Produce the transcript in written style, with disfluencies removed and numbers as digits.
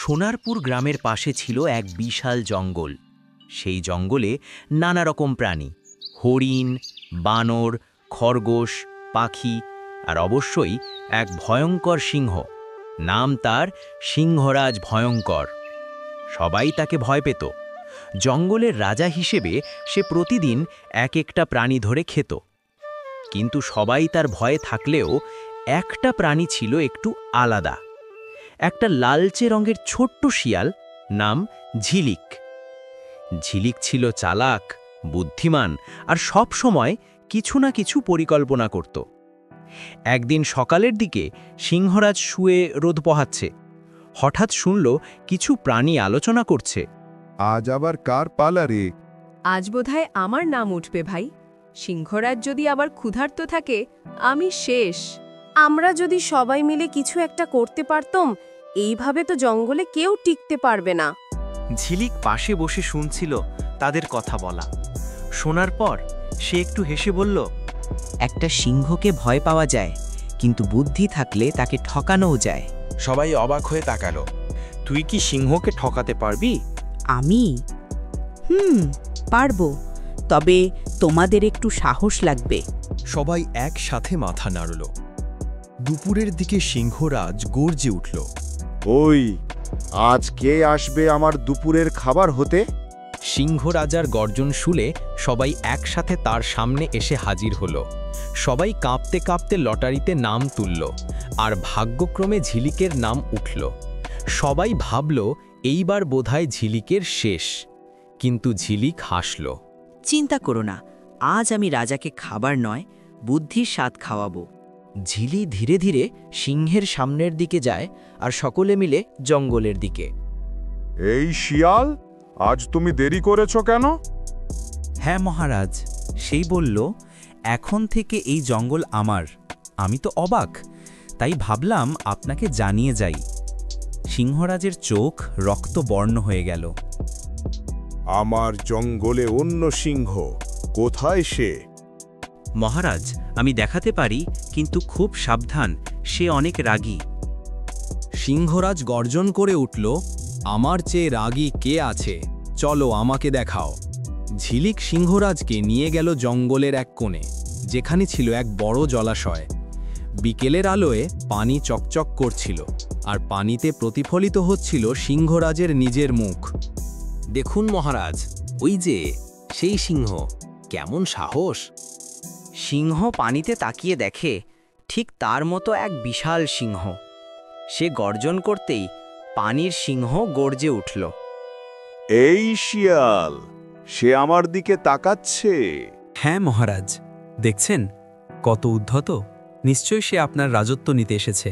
সোনারপুর গ্রামের পাশে ছিল এক বিশাল জঙ্গল। সেই জঙ্গলে নানা রকম প্রাণী, হরিণ, বানর, খরগোশ, পাখি আর অবশ্যই এক ভয়ঙ্কর সিংহ। নাম তার সিংহরাজ ভয়ঙ্কর। সবাই তাকে ভয় পেত। জঙ্গলের রাজা হিসেবে সে প্রতিদিন এক একটা প্রাণী ধরে খেত। কিন্তু সবাই তার ভয়ে থাকলেও একটা প্রাণী ছিল একটু আলাদা। একটা লালচে রঙের ছোট্ট শিয়াল, নাম ঝিলিক। ঝিলিক ছিল চালাক, বুদ্ধিমান আর সব সময় কিছু না কিছু পরিকল্পনা করত। একদিন সকালের দিকে সিংহরাজ শুয়ে রোদ পোহাচ্ছে। হঠাৎ শুনল কিছু প্রাণী আলোচনা করছে। আজ আবার কার পালা রে? আজ বোধহয় আমার নাম উঠবে ভাই। সিংহরাজ যদি আবার ক্ষুধার্ত থাকে, আমি শেষ। আমরা যদি সবাই মিলে কিছু একটা করতে পারতাম, এইভাবে তো জঙ্গলে কেউ টিকতে পারবে না। ঝিলিক পাশে বসে শুনছিল তাদের কথা বলা। শোনার পর সে একটু হেসে বলল, একটা সিংহকে ভয় পাওয়া যায়, কিন্তু বুদ্ধি থাকলে তাকে ঠকানোও যায়। সবাই অবাক হয়ে তাকালো। তুই কি সিংহকে ঠকাতে পারবি? আমি পারবো, তবে তোমাদের একটু সাহস লাগবে। সবাই একসাথে মাথা নাড়ল। দুপুরের দিকে সিংহরাজ গর্জে উঠল, ওই, আজ কে আসবে আমার দুপুরের খাবার হতে? সিংহ রাজার গর্জন শুনে সবাই একসাথে তার সামনে এসে হাজির হলো। সবাই কাঁপতে কাঁপতে লটারিতে নাম তুলল, আর ভাগ্যক্রমে ঝিলিকের নাম উঠল। সবাই ভাবল এইবার বোধহয় ঝিলিকের শেষ। কিন্তু ঝিলিক হাসল। চিন্তা করো না, আজ আমি রাজাকে খাবার নয়, বুদ্ধির স্বাদ খাওয়াবো। ঝিলি ধীরে ধীরে সিংহের সামনের দিকে যায় আর সকলে মিলে জঙ্গলের দিকে। এই শিয়াল, আজ তুমি দেরি করেছ কেন? হ্যাঁ মহারাজ, সেই বলল এখন থেকে এই জঙ্গল আমার। আমি তো অবাক, তাই ভাবলাম আপনাকে জানিয়ে যাই। সিংহরাজের চোখ রক্তবর্ণ হয়ে গেল। আমার জঙ্গলে অন্য সিংহ, কোথায় সে? মহারাজ, আমি দেখাতে পারি, কিন্তু খুব সাবধান, সে অনেক রাগী। সিংহরাজ গর্জন করে উঠল, আমার চেয়ে রাগী কে আছে? চলো আমাকে দেখাও। ঝিলিক সিংহরাজকে নিয়ে গেল জঙ্গলের এক কোণে, যেখানে ছিল এক বড় জলাশয়। বিকেলের আলোয় পানি চকচক করছিল, আর পানিতে প্রতিফলিত হচ্ছিল সিংহরাজের নিজের মুখ। দেখুন মহারাজ, ওই যে সেই সিংহ, কেমন সাহস! সিংহ পানিতে তাকিয়ে দেখে ঠিক তার মতো এক বিশাল সিংহ। সে গর্জন করতেই পানির সিংহ গর্জে উঠল। এই শিয়াল, সে আমার দিকে তাকাচ্ছে। হ্যাঁ মহারাজ, দেখছেন কত উদ্ধত। নিশ্চয়ই সে আপনার রাজত্ব নিতে এসেছে।